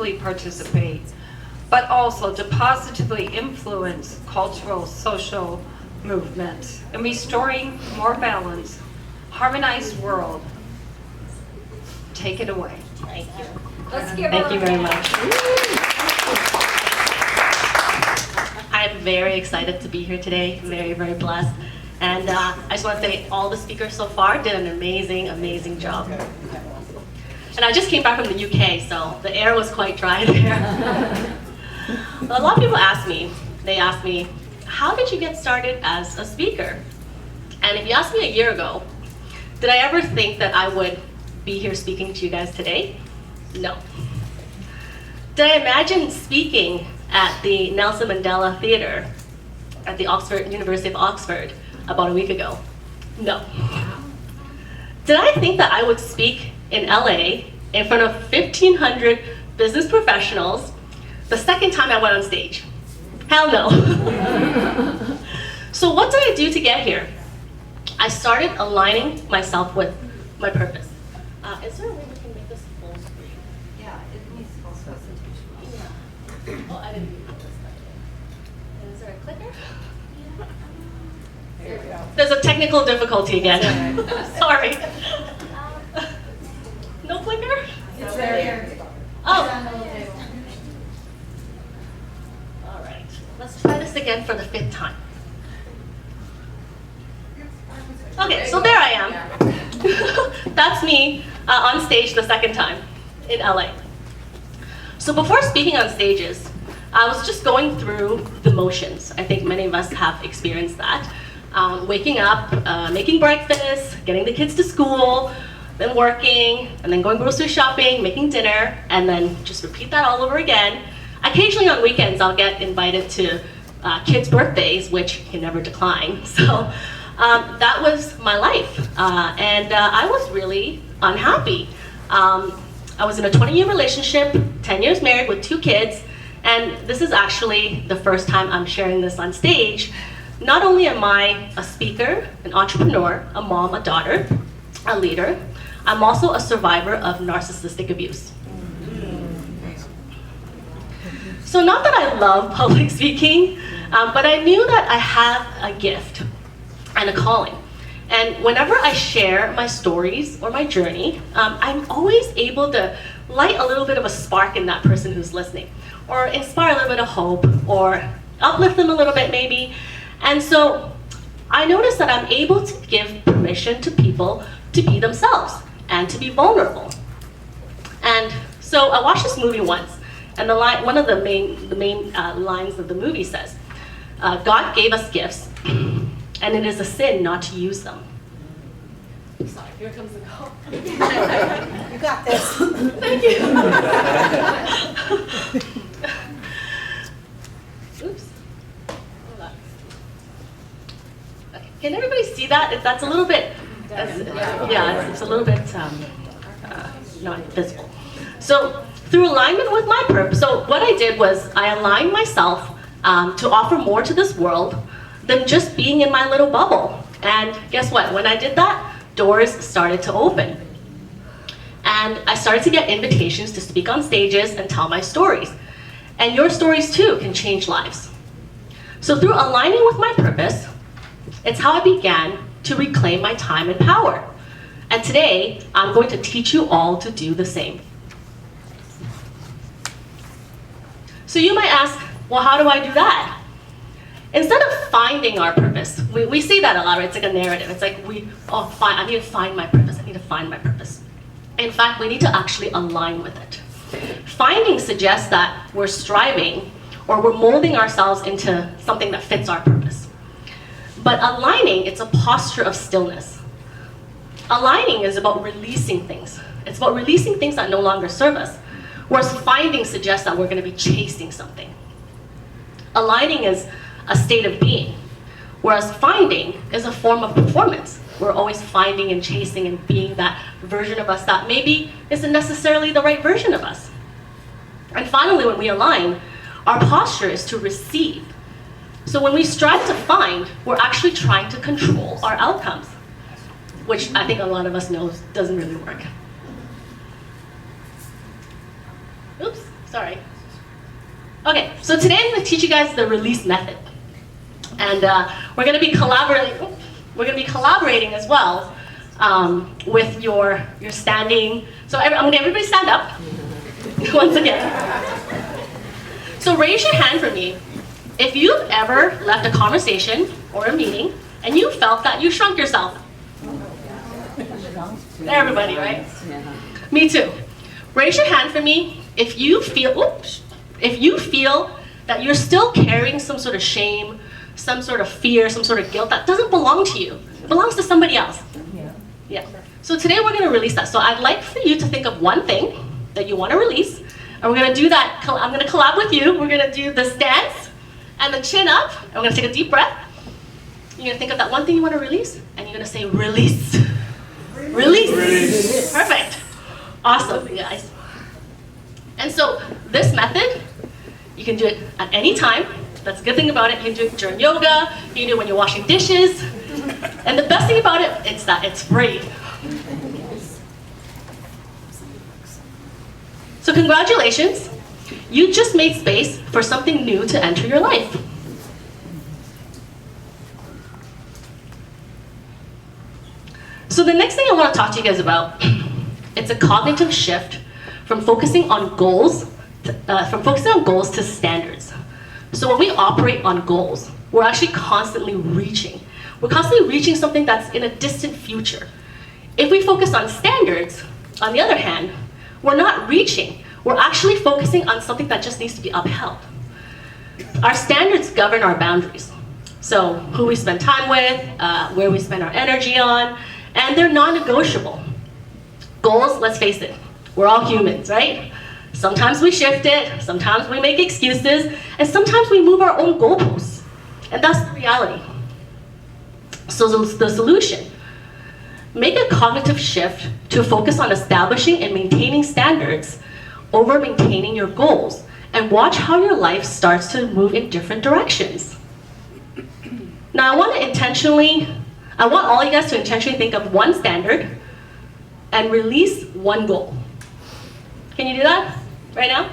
actively participate, but also to positively influence cultural, social movements and restoring more balanced, harmonized world. Take it away. Thank you. Let's give Thank her you a very hand. much. I'm very excited to be here today. Very, very blessed. And I just want to say all the speakers so far did an amazing, amazing job. And I just came back from the UK, so the air was quite dry there. A lot of people ask me, how did you get started as a speaker? And if you asked me a year ago, did I ever think that I would be here speaking to you guys today? No. Did I imagine speaking at the Nelson Mandela Theatre at the University of Oxford about a week ago? No. Did I think that I would speak in LA in front of 1,500 business professionals the second time I went on stage? Hell no. So what did I do to get here? I started aligning myself with my purpose. Is there a way we can make this full screen? Yeah, it needs full presentation. Yeah. Oh, I didn't do this. Is there a clicker? There we go. There's a technical difficulty again. Sorry. No clicker? It's there. Oh. All right. Let's try this again for the 5th time. Okay, so there I am. That's me on stage the 2nd time in LA. So before speaking on stages, I was just going through the motions. I think many of us have experienced that. Waking up, making breakfast, getting the kids to school, then working, and then going grocery shopping, making dinner, and then just repeat that all over again. Occasionally on weekends, I'll get invited to kids' birthdays, which can never decline. So that was my life, and I was really unhappy. I was in a 20-year relationship, 10 years married with 2 kids, and this is actually the first time I'm sharing this on stage. Not only am I a speaker, an entrepreneur, a mom, a daughter, a leader, I'm also a survivor of narcissistic abuse. So not that I love public speaking, but I knew that I have a gift and a calling. And whenever I share my stories or my journey, I'm always able to light a little bit of a spark in that person who's listening, or inspire a little bit of hope, or uplift them a little bit maybe. And so I noticed that I'm able to give permission to people to be themselves and to be vulnerable. And so I watched this movie once, and one of the main lines of the movie says, God gave us gifts, and it is a sin not to use them. Sorry, here comes the call. You got this. Thank you. Oops. Hold on. Okay. Can everybody see that? That's a little bit, it's a little bit not visible. So through alignment with my purpose, so what I did was I aligned myself to offer more to this world than just being in my little bubble. And guess what? When I did that, doors started to open. And I started to get invitations to speak on stages and tell my stories. And your stories too can change lives. So through aligning with my purpose, it's how I began to reclaim my time and power. And today, I'm going to teach you all to do the same. So you might ask, well, how do I do that? Instead of finding our purpose, we see that a lot, right? It's like a narrative. It's like I need to find my purpose. I need to find my purpose. In fact, we need to actually align with it. Finding suggests that we're striving or we're molding ourselves into something that fits our purpose. But aligning, it's a posture of stillness. Aligning is about releasing things. It's about releasing things that no longer serve us. Whereas finding suggests that we're going to be chasing something. Aligning is a state of being, whereas finding is a form of performance. We're always finding and chasing and being that version of us that maybe isn't necessarily the right version of us. And finally, when we align, our posture is to receive. So when we strive to find, we're actually trying to control our outcomes, which I think a lot of us know doesn't really work. Oops, Sorry. Okay, so today I'm going to teach you guys the release method. And we're going to be collaborating. We're going to be collaborating as well with your standing. So I'm going to everybody stand up once again. So raise your hand for me if you've ever left a conversation or a meeting and you felt that you shrunk yourself. Everybody, right? Me too. Raise your hand for me if you feel that you're still carrying some sort of shame, some sort of fear, some sort of guilt that doesn't belong to you. It belongs to somebody else. Yeah. So today we're going to release that. So I'd like for you to think of one thing that you want to release. And we're going to do that. I'm going to collab with you. We're going to do the stance and the chin up. And we're going to take a deep breath. You're going to think of that one thing you want to release. And you're going to say release. Release. Perfect. Awesome, you guys. And so this method, you can do it at any time. That's the good thing about it. You can do it during yoga. You can do it when you're washing dishes. And the best thing about it is that it's free. So congratulations. You just made space for something new to enter your life. So the next thing I want to talk to you guys about, it's a cognitive shift from focusing on goals to standards. So when we operate on goals, we're actually constantly reaching. We're constantly reaching something that's in a distant future. If we focus on standards, on the other hand, we're not reaching. We're actually focusing on something that just needs to be upheld. Our standards govern our boundaries. So who we spend time with, where we spend our energy on, and they're non-negotiable. Goals, let's face it, we're all humans, right? Sometimes we shift it, sometimes we make excuses, and sometimes we move our own goalposts. And that's the reality. So the solution, make a cognitive shift to focus on establishing and maintaining standards over maintaining your goals, and watch how your life starts to move in different directions. Now I want all you guys to intentionally think of one standard and release one goal. Can you do that right now?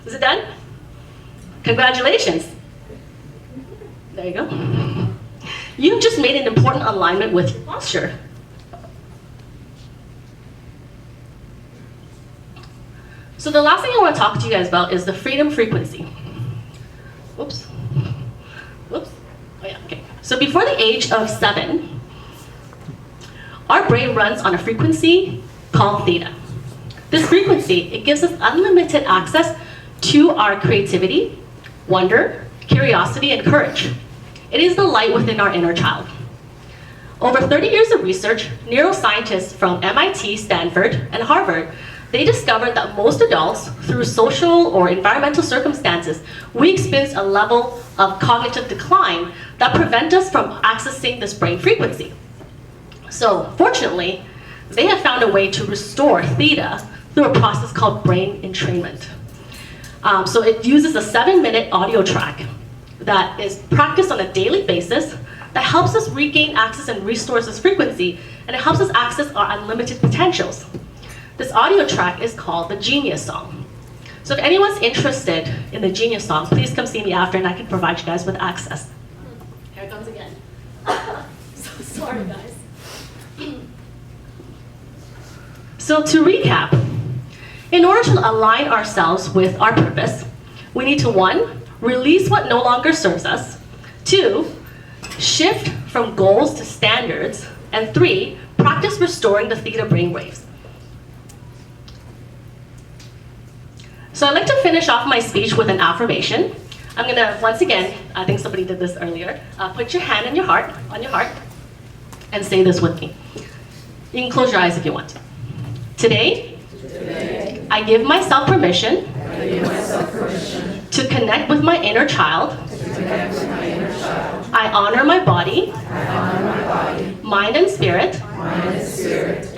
Is it done? Congratulations. There you go. You've just made an important alignment with your posture. So the last thing I want to talk to you guys about is the freedom frequency. Whoops. Whoops. Oh yeah, okay. So before the age of 7, our brain runs on a frequency called theta. This frequency, it gives us unlimited access to our creativity, wonder, curiosity, and courage. It is the light within our inner child. Over 30 years of research, neuroscientists from MIT, Stanford, and Harvard, they discovered that most adults, through social or environmental circumstances, we experience a level of cognitive decline that prevent us from accessing this brain frequency. So, fortunately, they have found a way to restore theta through a process called brain entrainment. So it uses a 7-minute audio track that is practiced on a daily basis that helps us regain access and restores this frequency, and it helps us access our unlimited potentials. This audio track is called the Genius Song. So if anyone's interested in the Genius Song, please come see me after and I can provide you guys with access. Here it comes again. So sorry, guys. So to recap, in order to align ourselves with our purpose, we need to 1, release what no longer serves us, 2, shift from goals to standards, and 3, practice restoring the theta brainwaves. So I'd like to finish off my speech with an affirmation. I'm gonna, once again, I think somebody did this earlier, put your hand on your heart, and say this with me. You can close your eyes if you want to. Today, I give myself permission to connect with my inner child. I honor my body, mind and spirit,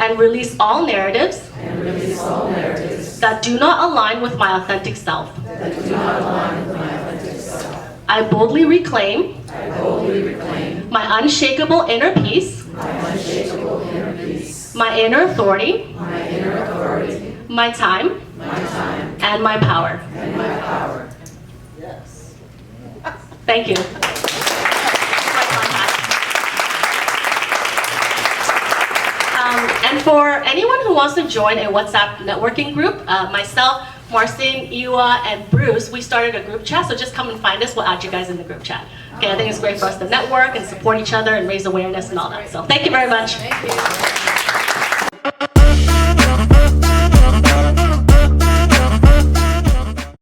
and release all narratives that do not align with my authentic self. I boldly reclaim my unshakable inner peace, my inner authority, my time, and my power. Yes. Thank you. My contact. And for anyone who wants to join a WhatsApp networking group, myself, Marcin, Iwa, and Bruce, we started a group chat, so just come and find us. We'll add you guys in the group chat. Okay, I think it's great for us to network and support each other and raise awareness and all that. So thank you very much. Thank you.